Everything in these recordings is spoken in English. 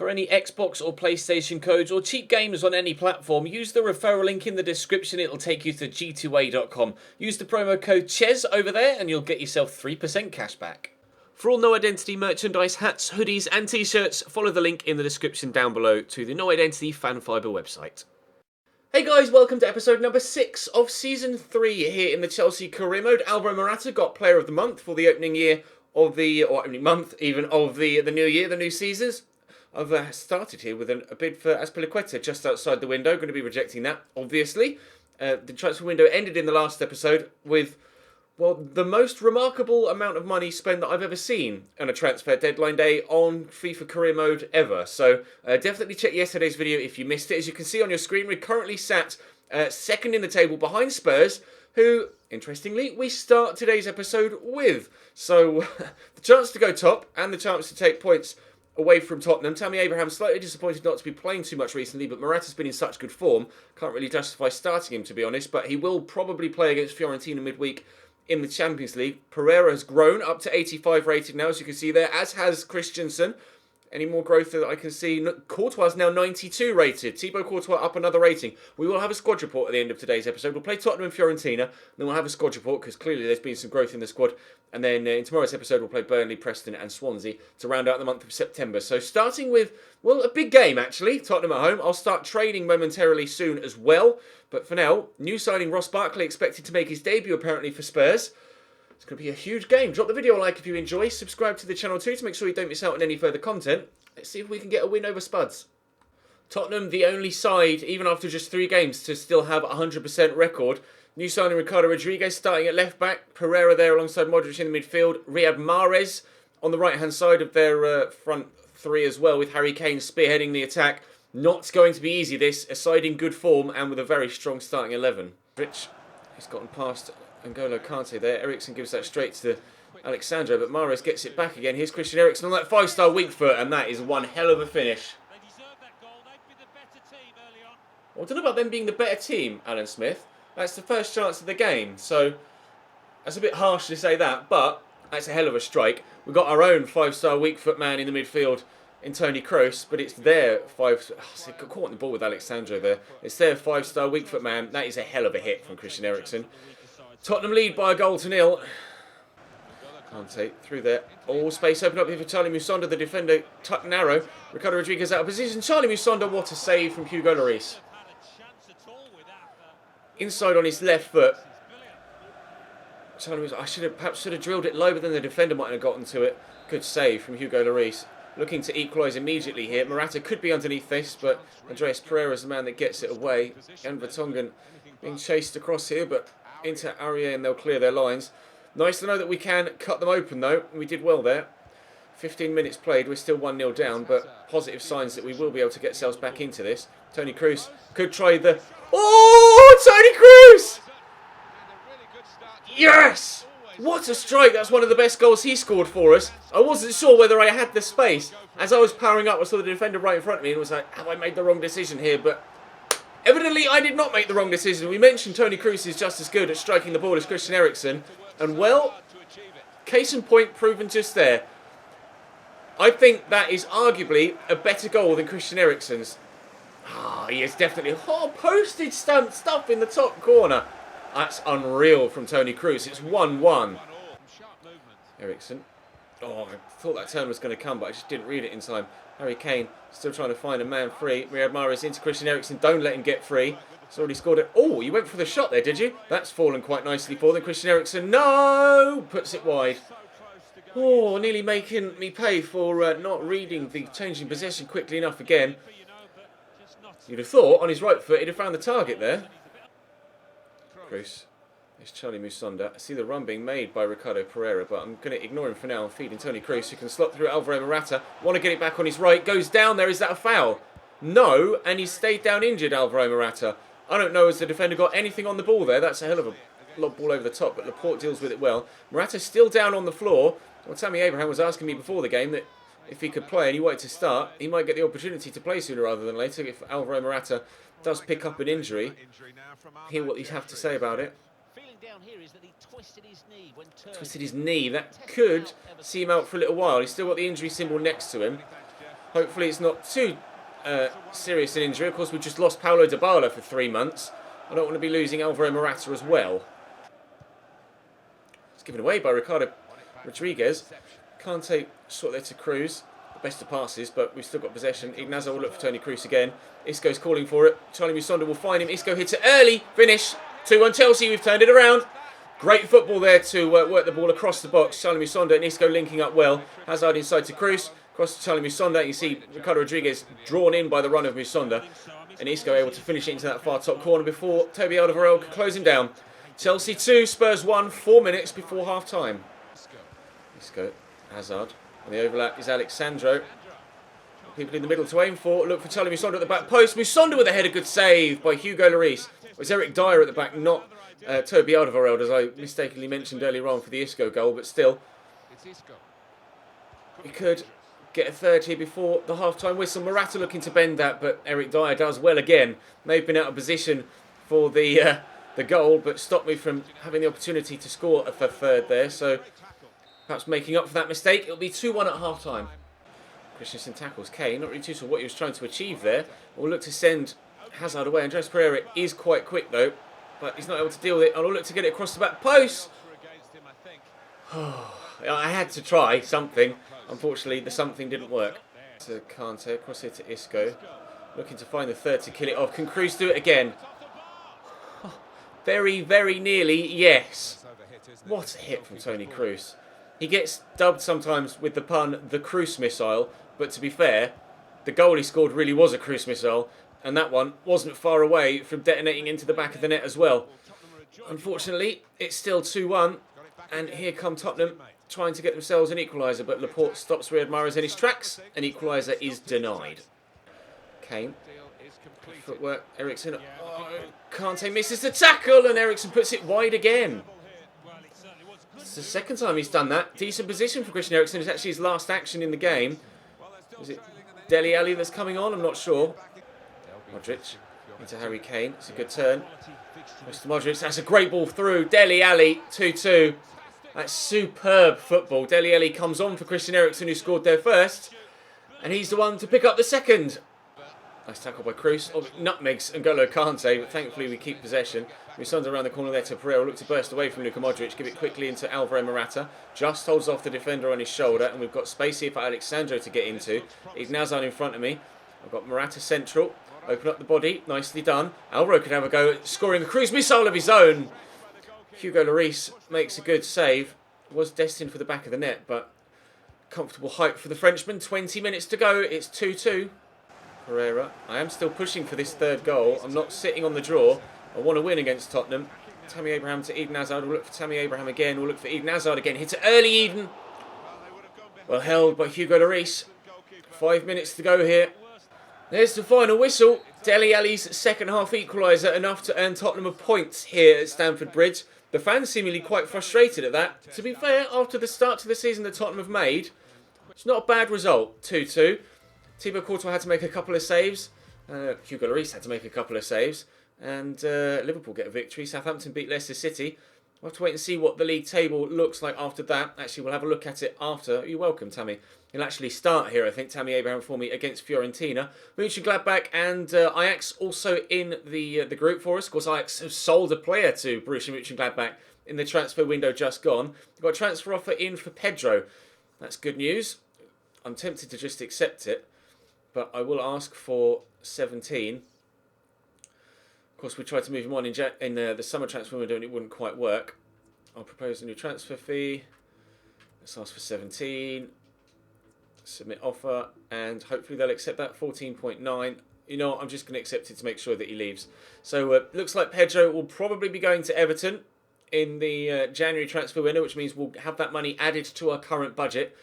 For any Xbox or PlayStation codes or cheap games on any platform, use the referral link in the description. It'll take you to g2a.com. Use the promo code CHES over there and you'll get yourself 3% cash back. For all No Identity merchandise, hats, hoodies and t-shirts, follow the link in the description down below to the No Identity Fan Fibre website. Hey guys, welcome to episode number 6 of Season 3 here in the Chelsea career mode. Alvaro Morata got Player of the Month for the opening year of the, or opening month even, of the new year, the new seasons. I've started here with a bid for Azpilicueta just outside the window. Going to be rejecting that, obviously. The transfer window ended in the last episode with, well, the most remarkable amount of money spent that I've ever seen on a transfer deadline day on FIFA career mode ever. So definitely check yesterday's video if you missed it. As you can see on your screen, we're currently sat second in the table behind Spurs, who, interestingly, we start today's episode with. So the chance to go top and the chance to take points away from Tottenham. Tammy Abraham slightly disappointed not to be playing too much recently, but Morata's been in such good form. Can't really justify starting him, to be honest, but he will probably play against Fiorentina midweek in the Champions League. Pereira has grown up to 85 rated now, as you can see there, as has Christensen. Any more growth that I can see? Courtois is now 92 rated. Thibaut Courtois up another rating. We will have a squad report at the end of today's episode. We'll play Tottenham and Fiorentina, then we'll have a squad report because clearly there's been some growth in the squad. And then in tomorrow's episode, we'll play Burnley, Preston and Swansea to round out the month of September. So starting with, well, a big game actually, Tottenham at home. I'll start trading momentarily soon as well. But for now, new signing Ross Barkley expected to make his debut apparently for Spurs. It's going to be a huge game. Drop the video a like if you enjoy. Subscribe to the channel too to make sure you don't miss out on any further content. Let's see if we can get a win over Spuds. Tottenham, the only side, even after just 3 games, to still have a 100% record. New signing Ricardo Rodriguez starting at left-back. Pereira there alongside Modric in the midfield. Riyad Mahrez on the right-hand side of their front 3 as well, with Harry Kane spearheading the attack. Not going to be easy, this. A side in good form and with a very strong starting 11. Rich has gotten past N'Golo Kante there. Eriksen gives that straight to Alexandro, but Mahrez gets it back again. Here's Christian Eriksen on that 5-star weak foot, and that is one hell of a finish. Well, I don't know about them being the better team, Alan Smith. That's the first chance of the game, so that's a bit harsh to say that, but that's a hell of a strike. We've got our own 5-star weak foot man in the midfield in Toni Kroos, but it's their caught on the ball with Alexandro there. It's their 5-star weak foot man. That is a hell of a hit from Christian Eriksen. Tottenham lead by a goal to 0. Kante through there. All space open up here for Charlie Musonda, the defender, tucked narrow. Ricardo Rodriguez out of position. Charlie Musonda, what a save from Hugo Lloris. Inside on his left foot. Charlie Musonda, perhaps should have drilled it low, but then the defender might have gotten to it. Good save from Hugo Lloris. Looking to equalise immediately here. Morata could be underneath this, but Andreas Pereira is the man that gets it away. Jan Vertonghen being chased across here, but into Aurier and they'll clear their lines. Nice to know that we can cut them open though. We did well there. 15 minutes played, we're still 1-0 down, but positive signs that we will be able to get ourselves back into this. Toni Kroos could try the... Oh, Toni Kroos! Yes! What a strike. That's one of the best goals he scored for us. I wasn't sure whether I had the space. As I was powering up, I saw the defender right in front of me and was like, have I made the wrong decision here? But evidently I did not make the wrong decision. We mentioned Toni Kroos is just as good at striking the ball as Christian Eriksen. And well, case in point proven just there. I think that is arguably a better goal than Christian Eriksen's. Ah, he is definitely... Oh, postage stamp stuff in the top corner. That's unreal from Toni Kroos. It's 1-1. Eriksen. Oh, I thought that turn was going to come, but I just didn't read it in time. Harry Kane still trying to find a man free. Riyad Mahrez into Christian Eriksen. Don't let him get free. He's already scored it. Oh, you went for the shot there, did you? That's fallen quite nicely for them. Christian Eriksen, no! Puts it wide. Oh, nearly making me pay for not reading the changing possession quickly enough again. You'd have thought on his right foot he'd have found the target there. Kroos. There's Charlie Musonda. I see the run being made by Ricardo Pereira, but I'm going to ignore him for now and feed in Toni Kroos, who can slot through Alvaro Morata. Want to get it back on his right. Goes down there. Is that a foul? No, and he stayed down injured, Alvaro Morata. I don't know as the defender got anything on the ball there. That's a hell of a lob ball over the top, but Laporte deals with it well. Morata's still down on the floor. Well, Tammy Abraham was asking me before the game that if he could play and he wanted to start, he might get the opportunity to play sooner rather than later if Alvaro Morata does pick up an injury. Hear what he'd have to say about it. Twisted his knee. That could see him out for a little while. He's still got the injury symbol next to him. Hopefully it's not too serious an injury. Of course, we've just lost Paulo Dybala for 3 months. I don't want to be losing Alvaro Morata as well. It's given away by Ricardo Rodriguez. Kante short there to KROOS. The best of passes, but we've still got possession. Ignazzo will look for Toni Kroos again. Isco's calling for it. Charlie Musonda will find him. Isco hits it early. Finish. 2-1 Chelsea. We've turned it around. Great football there to work the ball across the box. Charlie Musonda and Isco linking up well. Hazard inside to KROOS. Across to Charlie Musonda. You see Ricardo Rodriguez drawn in by the run of Musonda. And Isco able to finish it into that far top corner before Toby Alderweireld could close him down. Chelsea 2, Spurs 1, 4 minutes before half-time. Isco, Hazard. And the overlap is Alexandro. People in the middle to aim for. Look for Charlie Musonda at the back post. Musonda with a header, good save by Hugo Lloris. It was Eric Dyer at the back, not Toby Alderweireld, as I mistakenly mentioned earlier on for the Isco goal. But still, we could get a third here before the half-time whistle. Morata looking to bend that, but Eric Dyer does well again. They've been out of position for the goal, but stopped me from having the opportunity to score a third there. So perhaps making up for that mistake. It'll be 2-1 at half-time. Christensen tackles Kane. Not really too sure what he was trying to achieve there. We'll look to send Hazard away. Andreas Pereira is quite quick though, but he's not able to deal with it. I'll look to get it across the back post. I had to try something. Unfortunately, the something didn't work. To Kante, across here to Isco. Looking to find the third to kill it off. Can KROOS do it again? Very, very nearly, yes. What a hit from Toni Kroos. He gets dubbed sometimes with the pun, the KROOS missile. But to be fair, the goal he scored really was a KROOS missile. And that one wasn't far away from detonating into the back of the net as well. Unfortunately, it's still 2-1. And here come Tottenham trying to get themselves an equaliser. But Laporte stops Riyad Mahrez in his tracks. An equaliser is denied. Kane. Footwork. Eriksen. Oh, Kante misses the tackle. And Eriksen puts it wide again. It's the second time he's done that. Decent position for Christian Eriksen. It's actually his last action in the game. Is it Dele Alli that's coming on? I'm not sure. Modric into Harry Kane. It's a good turn. Mr. Modric, that's a great ball through. Dele Alli, 2-2. That's superb football. Dele Alli comes on for Christian Eriksen, who scored there first. And he's the one to pick up the second. Nice tackle by KROOS. Oh, nutmegs N'Golo Kante, but thankfully we keep possession. Musonda around the corner there to Pereira. Look to burst away from Luka Modric. Give it quickly into Alvaro Morata. Just holds off the defender on his shoulder. And we've got space here for Alexandro to get into. Ignazzo in front of me. I've got Morata central. Open up the body. Nicely done. Alvaro could have a go at scoring a KROOS missile of his own. Hugo Lloris makes a good save. Was destined for the back of the net, but comfortable height for the Frenchman. 20 minutes to go. It's 2-2. Pereira. I am still pushing for this third goal. I'm not sitting on the draw. I want to win against Tottenham. Tammy Abraham to Eden Hazard. We'll look for Tammy Abraham again. We'll look for Eden Hazard again. Hit it early, Eden. Well held by Hugo Lloris. 5 minutes to go here. There's the final whistle. Dele Alli's second half equaliser, enough to earn Tottenham a point here at Stamford Bridge. The fans seemingly quite frustrated at that. To be fair, after the start to the season that Tottenham have made, it's not a bad result. 2-2. Thibaut Courtois had to make a couple of saves. Hugo Lloris had to make a couple of saves. And Liverpool get a victory. Southampton beat Leicester City. We'll have to wait and see what the league table looks like after that. Actually, we'll have a look at it after. You're welcome, Tammy. He'll actually start here, I think, Tammy Abraham for me against Fiorentina. Mönchengladbach and Ajax also in the group for us. Of course, Ajax have sold a player to Borussia Mönchengladbach in the transfer window just gone. We've got a transfer offer in for Pedro. That's good news. I'm tempted to just accept it, but I will ask for 17. Of course, we tried to move him on in the summer transfer window and it wouldn't quite work. I'll propose a new transfer fee. Let's ask for 17. Submit offer, and hopefully they'll accept that. 14.9. You know what, I'm just going to accept it to make sure that he leaves. So looks like Pedro will probably be going to Everton in the January transfer window, which means we'll have that money added to our current budget,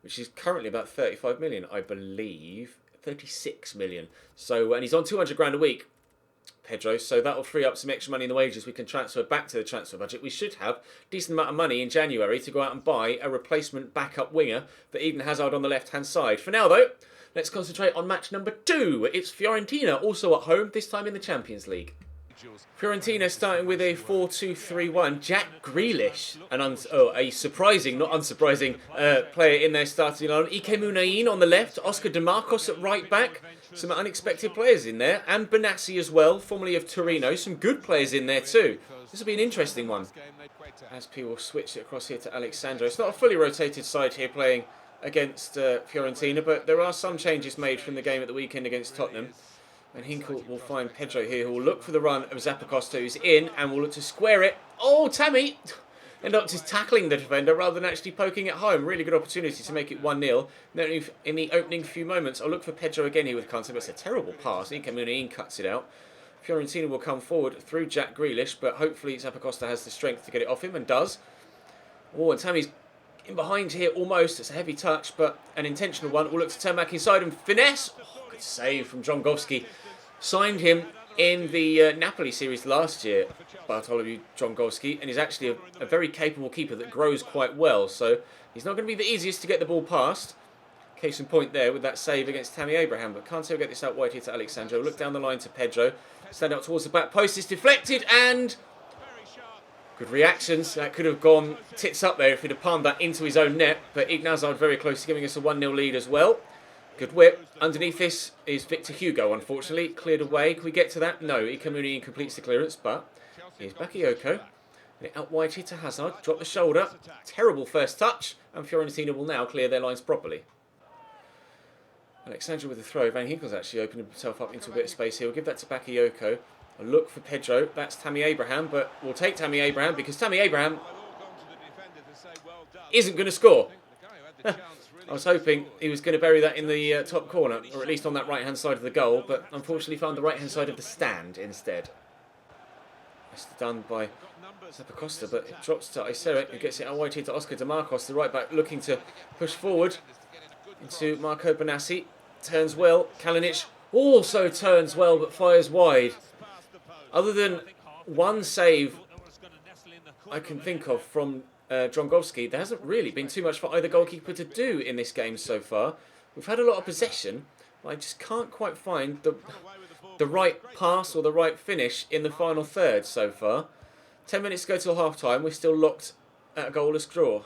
which is currently about 35 million, I believe. 36 million. So, and he's on 200 grand a week, Pedro, so that'll free up some extra money in the wages we can transfer back to the transfer budget. We should have a decent amount of money in January to go out and buy a replacement backup winger for Eden Hazard on the left-hand side. For now, though, let's concentrate on match number 2. It's Fiorentina, also at home, this time in the Champions League. Fiorentina starting with a 4-2-3-1. Jack Grealish, a surprising, not unsurprising, player in their starting line. Ike Munain on the left, Oscar DeMarcos at right back. Some unexpected players in there, and Benassi as well, formerly of Torino. Some good players in there too. This will be an interesting one. As people switch it across here to Alexandro. It's not a fully rotated side here playing against Fiorentina, but there are some changes made from the game at the weekend against Tottenham. And Hinkle will find Pedro here, who will look for the run of Zappacosta, who's in, and will look to square it. Oh, Tammy! Ended up just tackling the defender rather than actually poking it home. Really good opportunity to make it 1-0. In the opening few moments, I'll look for Pedro again here with Kante, but it's a terrible pass. Ike Munain cuts it out. Fiorentina will come forward through Jack Grealish, but hopefully Zappacosta has the strength to get it off him, and does. Oh, and Tammy's in behind here almost. It's a heavy touch, but an intentional one. We'll look to turn back inside and finesse. Oh, good save from Drongowski. Signed him in the Napoli series last year, Bartolomeu Drongowski, and he's actually a very capable keeper that grows quite well. So he's not going to be the easiest to get the ball past. Case in point there with that save against Tammy Abraham, but Kante will get this out wide here to Alexandro. Look down the line to Pedro. Stand out towards the back post. It's deflected, and good reactions. That could have gone tits up there if he'd have palmed that into his own net, but Ignazard very close to giving us a 1-0 lead as well. Good whip. Underneath this is Victor Hugo, unfortunately. Cleared away. Can we get to that? No. Ikamuni completes the clearance, but here's Bakayoko. Out wide here to Hazard. Drop the shoulder. Terrible first touch, and Fiorentina will now clear their lines properly. Alexandra with the throw. Van Hinkle's actually opened himself up into a bit of space here. We'll give that to Bakayoko. A look for Pedro. That's Tammy Abraham, but we'll take Tammy Abraham because Tammy Abraham isn't going to score. I was hoping he was going to bury that in the top corner, or at least on that right-hand side of the goal, but unfortunately found the right-hand side of the stand instead. It's done by Zappacosta, but it drops to Iseric, who gets it out wide here to Oscar DeMarcos, the right-back, looking to push forward into Marco Benassi. Turns well. Kalinic also turns well, but fires wide. Other than one save I can think of from Drongowski, there hasn't really been too much for either goalkeeper to do in this game so far. We've had a lot of possession, but I just can't quite find the right pass or the right finish in the final third so far. 10 minutes to go till half-time. We're still locked at a goalless draw.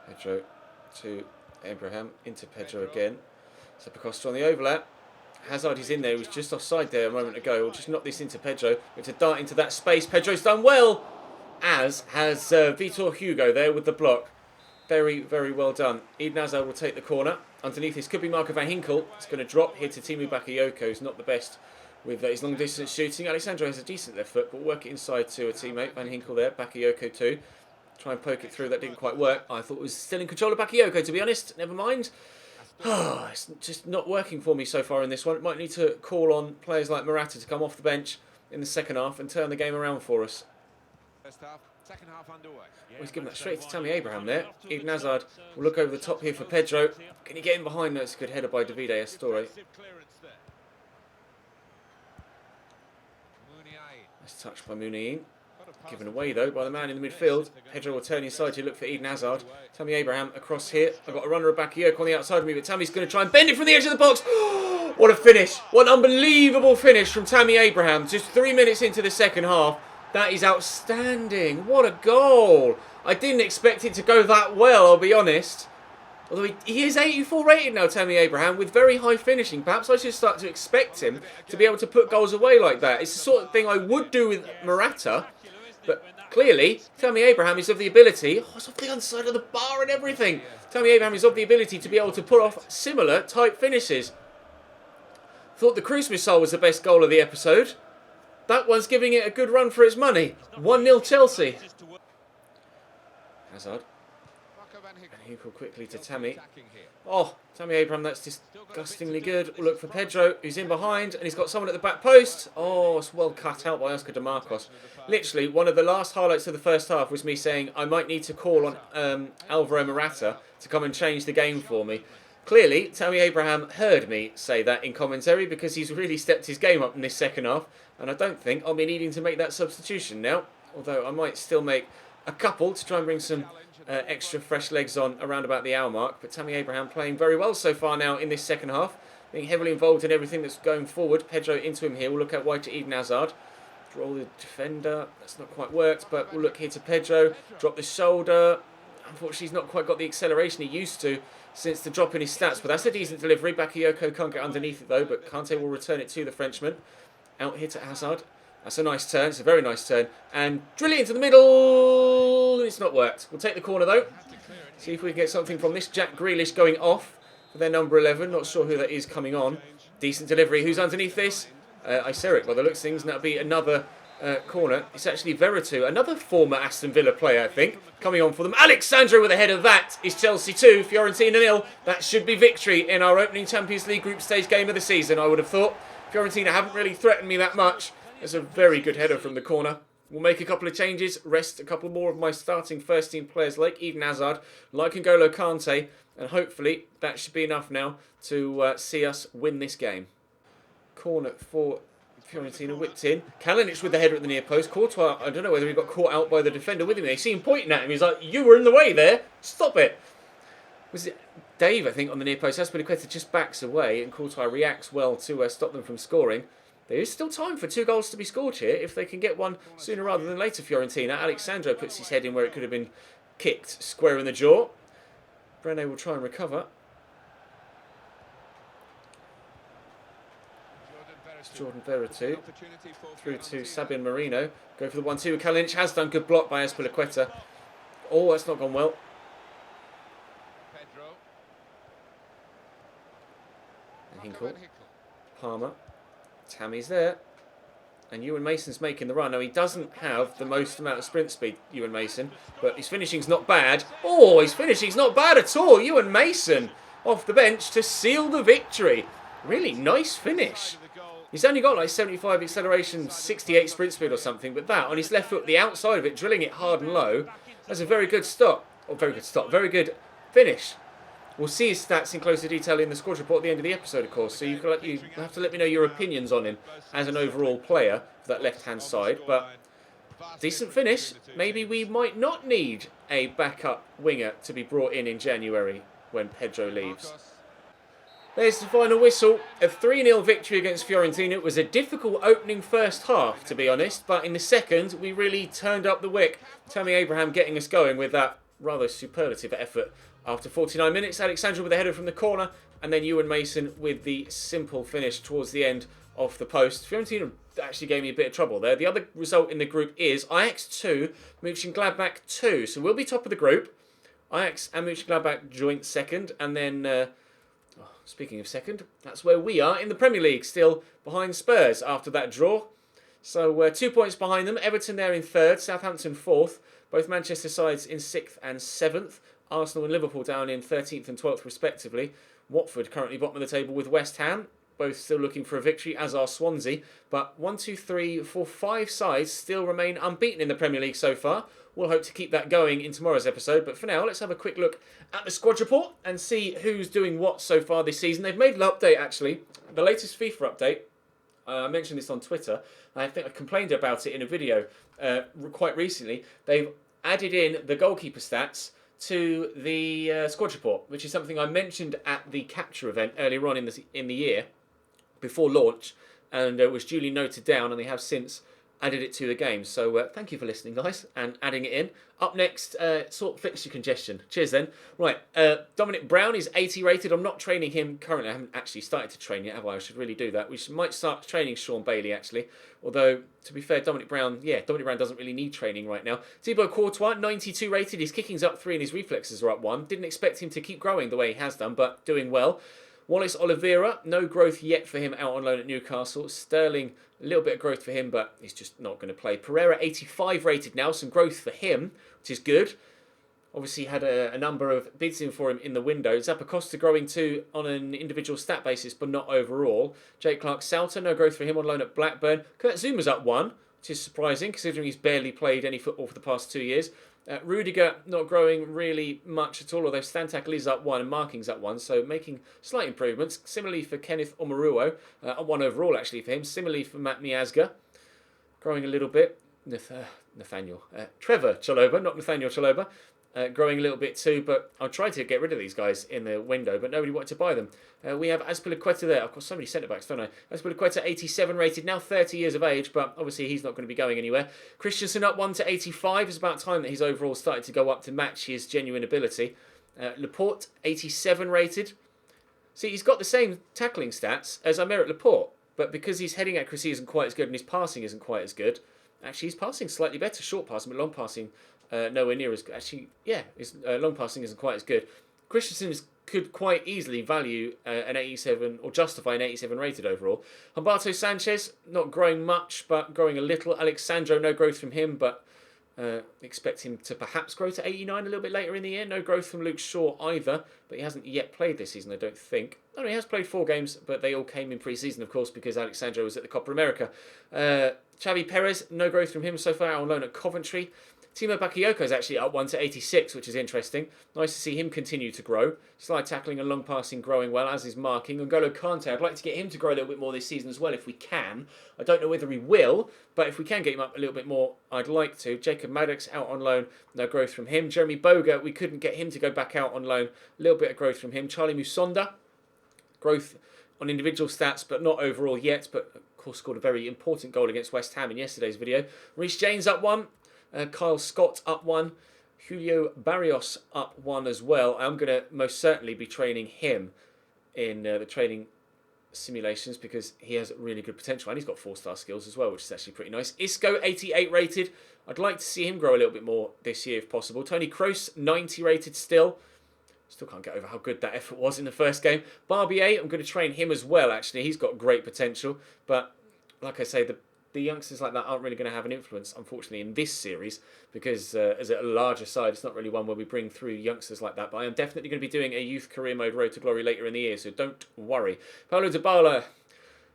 Pedro to Abraham, into Pedro again. Zappacosta on the overlap. Hazard is in there. He was just offside there a moment ago. We'll just knock this into Pedro. We have to dart into that space. Pedro's done well, as has Vitor Hugo there with the block. Very, very well done. Eden Hazard will take the corner. Underneath this could be Marco Van Hinkel. It's going to drop here to Timu Bakayoko, who's not the best with his long-distance shooting. Alexandro has a decent left foot, but we'll work it inside to a teammate. Van Hinkel there. Bakayoko too. Try and poke it through. That didn't quite work. I thought it was still in control of Bakayoko, to be honest. Never mind. It's just not working for me so far in this one. It might need to call on players like Morata to come off the bench in the second half and turn the game around for us. He's given that straight to Tammy Abraham there. Eden Hazard will look over the top here for Pedro. Can he get in behind? No, it's a good header by Davide Astore. Nice touch by Munain. Given away though by the man in the midfield. Pedro will turn inside to look for Eden Hazard. Tammy Abraham across here. I've got a runner of Bakayoko on the outside of me, but Tammy's going to try and bend it from the edge of the box. What a finish. What an unbelievable finish from Tammy Abraham. Just 3 minutes into the second half. That is outstanding. What a goal. I didn't expect it to go that well, I'll be honest. Although he is 84 rated now, Tammy Abraham, with very high finishing. Perhaps I should start to expect him to be able to put goals away like that. It's the sort of thing I would do with Morata. But clearly, Tammy Abraham is of the ability... Oh, it's off the underside of the bar and everything. Tammy Abraham is of the ability to be able to put off similar type finishes. Thought the KROOS MISSLE was the best goal of the episode. That one's giving it a good run for its money. 1-0 Chelsea. Hazard. And he will quickly to Tammy. Oh, Tammy Abraham, that's disgustingly good. We'll look for Pedro, who's in behind, and he's got someone at the back post. Oh, it's well cut out by Oscar DeMarcos. Literally, one of the last highlights of the first half was me saying I might need to call on Alvaro Morata to come and change the game for me. Clearly, Tammy Abraham heard me say that in commentary because he's really stepped his game up in this second half, and I don't think I'll be needing to make that substitution now, although I might still make a couple to try and bring some extra fresh legs on around about the hour mark. But Tammy Abraham playing very well so far now in this second half. being heavily involved in everything that's going forward. Pedro into him here. We'll look out wide to Eden Hazard. Draw the defender. That's not quite worked, but we'll look here to Pedro. Drop the shoulder. Unfortunately, he's not quite got the acceleration he used to since the drop in his stats, but that's a decent delivery. Bakayoko can't get underneath it though, but Kante will return it to the Frenchman. Out here to Hazard. That's a nice turn. It's a very nice turn. And drill it into the middle. It's not worked. We'll take the corner though. See if we can get something from this. Jack Grealish going off for their number 11. Not sure who that is coming on. Decent delivery. Who's underneath this? Iseric, by the looks of things, and that'll be another corner. It's actually Veretout, another former Aston Villa player, I think, coming on for them. Alexandro with a header. That is Chelsea 2, Fiorentina 0. That should be victory in our opening Champions League group stage game of the season, I would have thought. Fiorentina haven't really threatened me that much. It's a very good header from the corner. We'll make a couple of changes, rest a couple more of my starting first team players like Eden Hazard, like N'Golo Kante, and hopefully that should be enough now to see us win this game. Corner for Fiorentina, whipped in. Kalinic with the header at the near post. Courtois, I don't know whether he got caught out by the defender with him. They see him pointing at him. He's like, you were in the way there. Stop it. Was it Dave, I think, on the near post? Azpilicueta just backs away and Courtois reacts well to stop them from scoring. There is still time for 2 goals to be scored here. If they can get one sooner rather than later, Fiorentina. Alexandro puts his head in where it could have been kicked square in the jaw. Brene will try and recover. Jordan Veretout through to Sabian Marino. Go for the 1-2. Kalinic has done. Good block by Azpilicueta. Oh, that's not gone well. And Hinkle. Palmer. Tammy's there. And Ewan Mason's making the run. Now, he doesn't have the most amount of sprint speed, Ewan Mason, but his finishing's not bad. Oh, his finishing's not bad at all. Ewan Mason off the bench to seal the victory. Really nice finish. He's only got like 75 acceleration, 68 sprint speed or something, but that on his left foot, the outside of it, drilling it hard and low, that's a very good stop. Or very good stop, very good finish. We'll see his stats in closer detail in the squad report at the end of the episode, of course, so you have to let me know your opinions on him as an overall player for that left-hand side, but decent finish. Maybe we might not need a backup winger to be brought in January when Pedro leaves. There's the final whistle. A 3-0 victory against Fiorentina. It was a difficult opening first half, to be honest, but in the second, we really turned up the wick. Tammy Abraham getting us going with that rather superlative effort. After 49 minutes, Alexandra with a header from the corner, and then Ewan Mason with the simple finish towards the end off the post. Fiorentina actually gave me a bit of trouble there. The other result in the group is Ajax 2, Mönchengladbach 2. So we'll be top of the group. Ajax and Mönchengladbach joint second, and then... speaking of second, that's where we are in the Premier League, still behind Spurs after that draw. So we're 2 points behind them. Everton there in third, Southampton fourth. Both Manchester sides in 6th and 7th. Arsenal and Liverpool down in 13th and 12th respectively. Watford currently bottom of the table with West Ham. Both still looking for a victory, as are Swansea. But 1, 2, 3, 4, 5 sides still remain unbeaten in the Premier League so far. We'll hope to keep that going in tomorrow's episode. But for now, let's have a quick look at the squad report and see who's doing what so far this season. They've made an update, actually. The latest FIFA update. I mentioned this on Twitter. I think I complained about it in a video quite recently. They've added in the goalkeeper stats to the squad report, which is something I mentioned at the capture event earlier on in the year, before launch, and was duly noted down, and they have since added it to the game. So thank you for listening, guys, and adding it in. Up next, sort of fix your congestion. Cheers then. Right, Dominic Brown is 80 rated. I'm not training him currently. I haven't actually started to train yet, have I? I should really do that. Might start training Sean Bailey, actually. Although, to be fair, Dominic Brown doesn't really need training right now. Thibaut Courtois, 92 rated. His kicking's up 3 and his reflexes are up 1. Didn't expect him to keep growing the way he has done, but doing well. Wallace Oliveira, no growth yet for him out on loan at Newcastle. Sterling, a little bit of growth for him, but he's just not going to play. Pereira, 85 rated now, some growth for him, which is good. Obviously had a number of bids in for him in the window. Zappacosta growing too on an individual stat basis, but not overall. Jake Clark-Salter, no growth for him on loan at Blackburn. Kurt Zuma's up 1, which is surprising considering he's barely played any football for the past 2 years. Rudiger not growing really much at all, although stand tackle is up 1 and marking's up 1, so making slight improvements. Similarly for Kenneth Omaruo, up 1 overall actually for him. Similarly for Matt Miazga, growing a little bit. Trevor Chalobah, not Nathaniel Chalobah. growing a little bit too, but I tried to get rid of these guys in the window, but nobody wanted to buy them. We have Azpilicueta there. I've got so many centre-backs, don't I? Azpilicueta, 87 rated, now 30 years of age, but obviously he's not going to be going anywhere. Christensen up 1 to 85. It's about time that he's overall started to go up to match his genuine ability. Laporte, 87 rated. See, he's got the same tackling stats as Aymeric Laporte, but because his heading accuracy isn't quite as good and his passing isn't quite as good, actually his passing slightly better, short passing, but long passing nowhere near as good. Actually, yeah, his long passing isn't quite as good. Christensen could quite easily value an 87 or justify an 87 rated overall. Humberto Sanchez, not growing much, but growing a little. Alexandro, no growth from him, but expect him to perhaps grow to 89 a little bit later in the year. No growth from Luke Shaw either, but he hasn't yet played this season, I don't think. No, he has played 4 games, but they all came in pre-season, of course, because Alexandro was at the Copa America. Xavi Perez, no growth from him so far, out on loan at Coventry. Timo Bakayoko is actually up 1 to 86, which is interesting. Nice to see him continue to grow. Slide tackling and long passing growing well, as is marking. N'Golo Kante, I'd like to get him to grow a little bit more this season as well, if we can. I don't know whether he will, but if we can get him up a little bit more, I'd like to. Jacob Maddox out on loan, no growth from him. Jeremy Boga, we couldn't get him to go back out on loan. A little bit of growth from him. Charlie Musonda, growth on individual stats, but not overall yet. But, of course, scored a very important goal against West Ham in yesterday's video. Reece James up 1. Kyle Scott up 1. Julio Barrios up 1 as well. I'm going to most certainly be training him in the training simulations because he has really good potential and he's got 4-star skills as well, which is actually pretty nice. Isco, 88 rated. I'd like to see him grow a little bit more this year if possible. Tony Kroos, 90 rated still. Still can't get over how good that effort was in the first game. Barbier, I'm going to train him as well, actually. He's got great potential. But, like I say, the youngsters like that aren't really going to have an influence, unfortunately, in this series because as a larger side, it's not really one where we bring through youngsters like that. But I am definitely going to be doing a youth career mode Road to Glory later in the year, so don't worry. Paulo Dybala,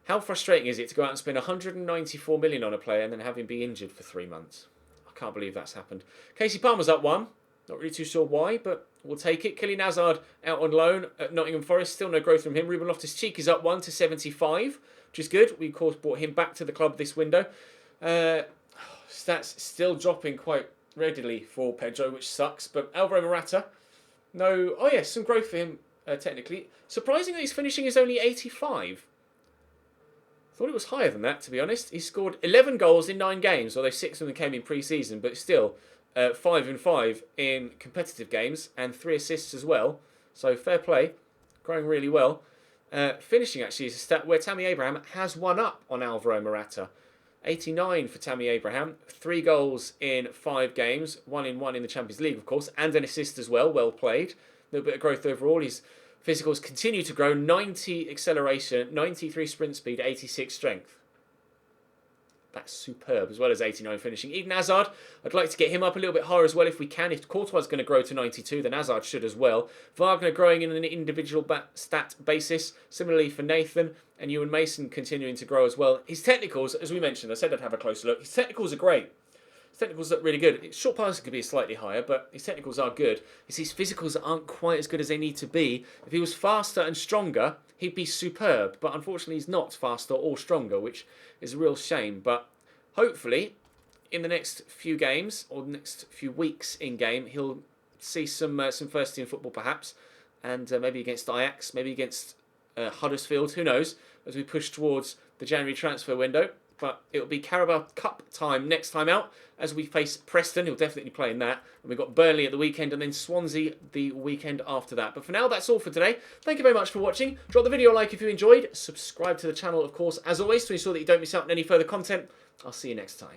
how frustrating is it to go out and spend 194 million on a player and then have him be injured for 3 months? I can't believe that's happened. Casey Palmer's up 1. Not really too sure why, but we'll take it. Kylian Hazard out on loan at Nottingham Forest. Still no growth from him. Ruben Loftus-Cheek is up 1 to 75. Which is good. We, of course, brought him back to the club this window. Stats still dropping quite readily for Pedro, which sucks. But Alvaro Morata, no... Oh, yes, some growth for him, technically. Surprising that his finishing is only 85. Thought it was higher than that, to be honest. He scored 11 goals in 9 games, although 6 of them came in pre-season. But still, 5 and 5 in competitive games and 3 assists as well. So, fair play. Growing really well. Finishing actually is a stat where Tammy Abraham has one up on Alvaro Morata. 89 for Tammy Abraham. 3 goals in 5 games. 1 in the Champions League, of course. And an assist as well. Well played. A little bit of growth overall. His physicals continue to grow. 90 acceleration, 93 sprint speed, 86 strength. That's superb, as well as 89 finishing. Eden Hazard, I'd like to get him up a little bit higher as well if we can. If Courtois is going to grow to 92, then Hazard should as well. Wagner growing in an individual stat basis. Similarly for Nathan, and Ewan Mason continuing to grow as well. His technicals, as we mentioned, I said I'd have a closer look. His technicals are great. His technicals look really good. Short passing could be slightly higher, but his technicals are good. It's his physicals that aren't quite as good as they need to be. If he was faster and stronger, he'd be superb. But unfortunately, he's not faster or stronger, which is a real shame. But hopefully, in the next few games, or the next few weeks in-game, he'll see some first team football perhaps. And maybe against Ajax, maybe against Huddersfield, who knows, as we push towards the January transfer window. But it'll be Carabao Cup time next time out as we face Preston. He'll definitely play in that. And we've got Burnley at the weekend and then Swansea the weekend after that. But for now, that's all for today. Thank you very much for watching. Drop the video a like if you enjoyed. Subscribe to the channel, of course, as always, to ensure that you don't miss out on any further content. I'll see you next time.